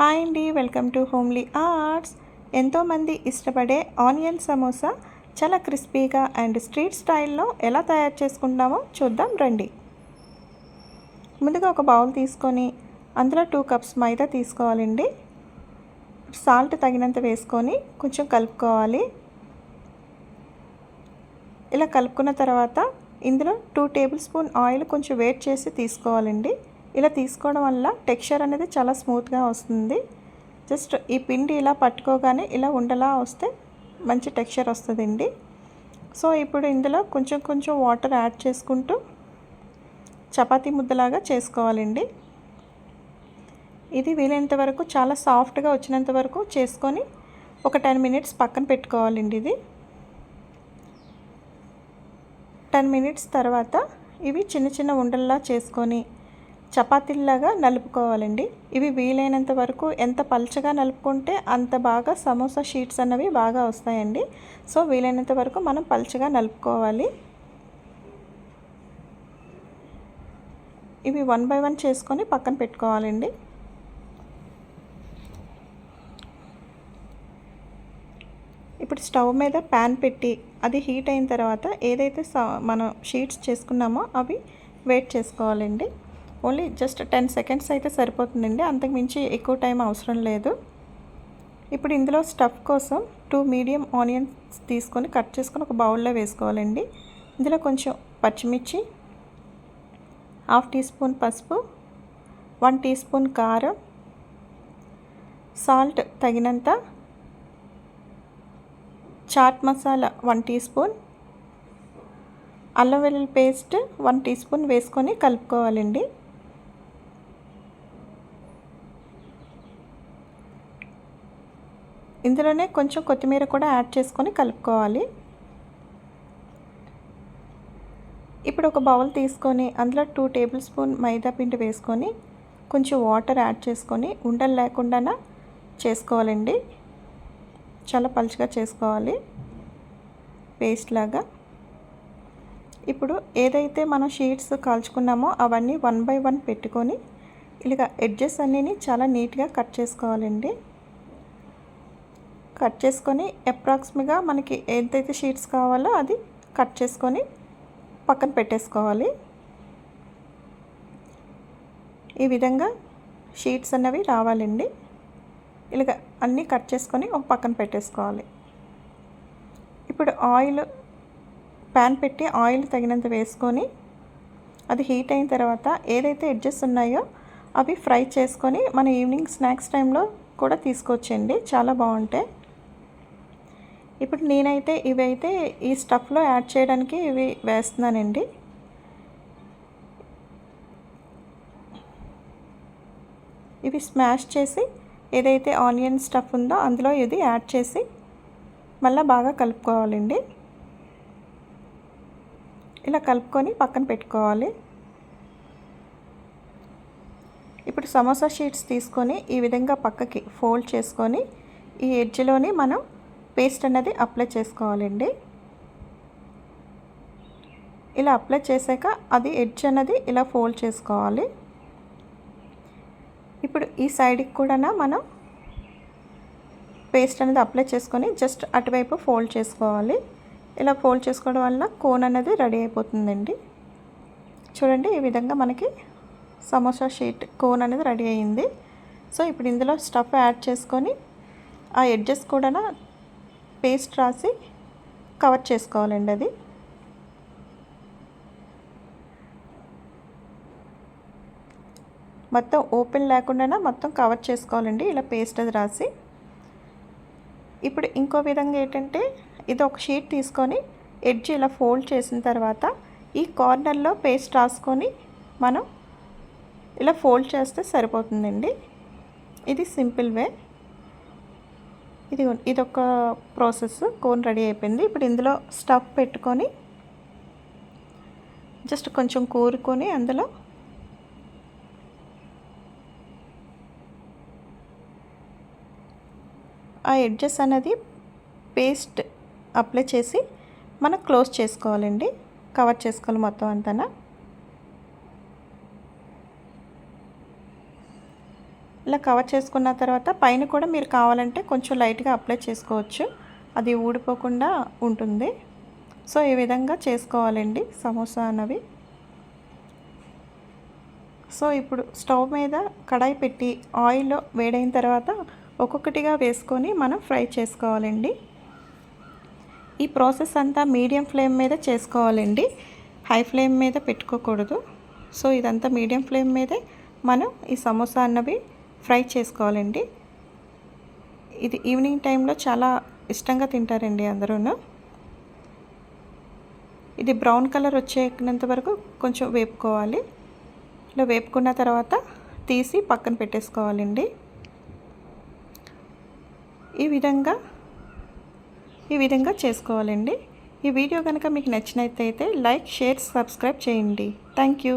Hi అండి, welcome to homely arts. ఎంతోమంది ఇష్టపడే ఆనియన్ సమోసా చాలా క్రిస్పీగా అండ్ స్ట్రీట్ స్టైల్లో ఎలా తయారు చేసుకుంటామో చూద్దాం రండి. ముందుగా ఒక బౌల్ తీసుకొని అందులో 2 కప్స్ మైదా తీసుకోవాలండి. సాల్ట్ తగినంత వేసుకొని కొంచెం కలుపుకోవాలి. ఇలా కలుపుకున్న తర్వాత ఇందులో 2 టేబుల్ స్పూన్ ఆయిల్ కొంచెం వేడి చేసి తీసుకోవాలండి. ఇలా తీసుకోవడం వల్ల టెక్స్చర్ అనేది చాలా స్మూత్గా వస్తుంది. జస్ట్ ఈ పిండి ఇలా పట్టుకోగానే ఇలా ఉండలా వస్తే మంచి టెక్స్చర్ వస్తుందండి. సో ఇప్పుడు ఇందులో కొంచెం కొంచెం వాటర్ యాడ్ చేసుకుంటూ చపాతీ ముద్దలాగా చేసుకోవాలండి. ఇది వీలైనంత వరకు చాలా సాఫ్ట్గా వచ్చినంత వరకు చేసుకొని ఒక 10 మినిట్స్ పక్కన పెట్టుకోవాలండి. ఇది 10 మినిట్స్ తర్వాత ఇవి చిన్న చిన్న ఉండల్లా చేసుకొని చపాతీల్లాగా నలుపుకోవాలండి. ఇవి వీలైనంత వరకు ఎంత పల్చగా నలుపుకుంటే అంత బాగా సమోసా షీట్స్ అన్నవి బాగా వస్తాయండి. సో వీలైనంత వరకు మనం పల్చగా నలుపుకోవాలి. ఇవి 1 బై 1 చేసుకొని పక్కన పెట్టుకోవాలండి. ఇప్పుడు స్టవ్ మీద ప్యాన్ పెట్టి అది హీట్ అయిన తర్వాత ఏదైతే మనం షీట్స్ చేసుకున్నామో అవి వేట్ చేసుకోవాలండి. ఓన్లీ జస్ట్ 10 సెకండ్స్ అయితే సరిపోతుందండి, అంతకుమించి ఎక్కువ టైం అవసరం లేదు. ఇప్పుడు ఇందులో స్టఫ్ కోసం 2 మీడియం ఆనియన్స్ తీసుకొని కట్ చేసుకొని ఒక బౌల్లో వేసుకోవాలండి. ఇందులో కొంచెం పచ్చిమిర్చి, 1/2 టీ స్పూన్ పసుపు, 1 టీ స్పూన్ కారం, సాల్ట్ తగినంత, చాట్ మసాలా 1 టీ స్పూన్, అల్లం వెల్లుల్లి పేస్ట్ 1 టీ స్పూన్ వేసుకొని కలుపుకోవాలండి. ఇందులోనే కొంచెం కొత్తిమీర కూడా యాడ్ చేసుకొని కలుపుకోవాలి. ఇప్పుడు ఒక బౌల్ తీసుకొని అందులో 2 టేబుల్ స్పూన్ మైదా పిండి వేసుకొని కొంచెం వాటర్ యాడ్ చేసుకొని ఉండలు లేకుండా చేసుకోవాలండి. చాలా పలుచగా చేసుకోవాలి, పేస్ట్ లాగా. ఇప్పుడు ఏదైతే మనం షీట్స్ కాల్చుకున్నామో అవన్నీ 1 బై 1 పెట్టుకొని ఇలాగ ఎడ్జెస్ అన్నీ చాలా నీట్గా కట్ చేసుకోవాలండి. కట్ చేసుకొని అప్రాక్సిమేట్గా మనకి ఏదైతే షీట్స్ కావాలో అది కట్ చేసుకొని పక్కన పెట్టేసుకోవాలి. ఈ విధంగా షీట్స్ అన్నవి రావాలండి. ఇలాగ అన్నీ కట్ చేసుకొని ఒక పక్కన పెట్టేసుకోవాలి. ఇప్పుడు ప్యాన్ పెట్టి ఆయిల్ తగినంత వేసుకొని అది హీట్ అయిన తర్వాత ఏదైతే ఎడ్జెస్ ఉన్నాయో అవి ఫ్రై చేసుకొని మన ఈవినింగ్ స్నాక్స్ టైంలో కూడా తీసుకోవచ్చండి, చాలా బాగుంటాయి. ఇప్పుడు నేనైతే ఇవైతే ఈ స్టఫ్లో యాడ్ చేయడానికి ఇవి వేస్తున్నానండి. ఇవి స్మాష్ చేసి ఏదైతే ఆనియన్ స్టఫ్ ఉందో అందులో ఇది యాడ్ చేసి మళ్ళీ బాగా కలుపుకోవాలండి. ఇలా కలుపుకొని పక్కన పెట్టుకోవాలి. ఇప్పుడు సమోసా షీట్స్ తీసుకొని ఈ విధంగా పక్కకి ఫోల్డ్ చేసుకొని ఈ ఎడ్జ్లోని మనం పేస్ట్ అనేది అప్లై చేసుకోవాలండి. ఇలా అప్లై చేశాక అది ఎడ్జ్ అనేది ఇలా ఫోల్డ్ చేసుకోవాలి. ఇప్పుడు ఈ సైడ్కి కూడా మనం పేస్ట్ అనేది అప్లై చేసుకొని జస్ట్ అటువైపు ఫోల్డ్ చేసుకోవాలి. ఇలా ఫోల్డ్ చేసుకోవడం వల్ల కోన్ అనేది రెడీ అయిపోతుందండి. చూడండి, ఈ విధంగా మనకి సమోసా షీట్ కోన్ అనేది రెడీ అయ్యింది. సో ఇప్పుడు ఇందులో స్టఫ్ యాడ్ చేసుకొని ఆ ఎడ్జెస్ కూడా పేస్ట్ రాసి కవర్ చేసుకోవాలండి. అది మొత్తం ఓపెన్ లేకుండా మొత్తం కవర్ చేసుకోవాలండి, ఇలా పేస్ట్ అది రాసి. ఇప్పుడు ఇంకో విధంగా ఏంటంటే ఇది ఒక షీట్ తీసుకొని ఎడ్జ్ ఇలా ఫోల్డ్ చేసిన తర్వాత ఈ కార్నర్లో పేస్ట్ రాసుకొని మనం ఇలా ఫోల్డ్ చేస్తే సరిపోతుందండి. ఇది సింపుల్ వే. ఇదొక ప్రాసెస్. కోన్ రెడీ అయిపోయింది. ఇప్పుడు ఇందులో స్టఫ్ పెట్టుకొని జస్ట్ కొంచెం కూరుకొని అందులో ఆ ఎడ్జెస్ అనేది పేస్ట్ అప్లై చేసి మనం క్లోజ్ చేసుకోవాలండి, కవర్ చేసుకోవాలి మొత్తం అంతా. ఇలా కవర్ చేసుకున్న తర్వాత పైన కూడా మీరు కావాలంటే కొంచెం లైట్గా అప్లై చేసుకోవచ్చు, అది ఊడిపోకుండా ఉంటుంది. సో ఈ విధంగా చేసుకోవాలండి సమోసా అన్నవి. సో ఇప్పుడు స్టవ్ మీద కడాయి పెట్టి ఆయిల్ వేడైన తర్వాత ఒక్కొక్కటిగా వేసుకొని మనం ఫ్రై చేసుకోవాలండి. ఈ ప్రాసెస్ అంతా మీడియం ఫ్లేమ్ మీద చేసుకోవాలండి, హై ఫ్లేమ్ మీద పెట్టుకోకూడదు. సో ఇదంతా మీడియం ఫ్లేమ్ మీదే మనం ఈ సమోసా అన్నవి ఫ్రై చేసుకోవాలండి. ఇది ఈవినింగ్ టైంలో చాలా ఇష్టంగా తింటారండి అందరూ. ఇది బ్రౌన్ కలర్ వచ్చేంత వరకు కొంచెం వేపుకోవాలి. ఇలా వేపుకున్న తర్వాత తీసి పక్కన పెట్టేసుకోవాలండి. ఈ విధంగా చేసుకోవాలండి. ఈ వీడియో కనుక మీకు నచ్చినట్లయితే లైక్, షేర్, సబ్స్క్రైబ్ చేయండి. Thank you.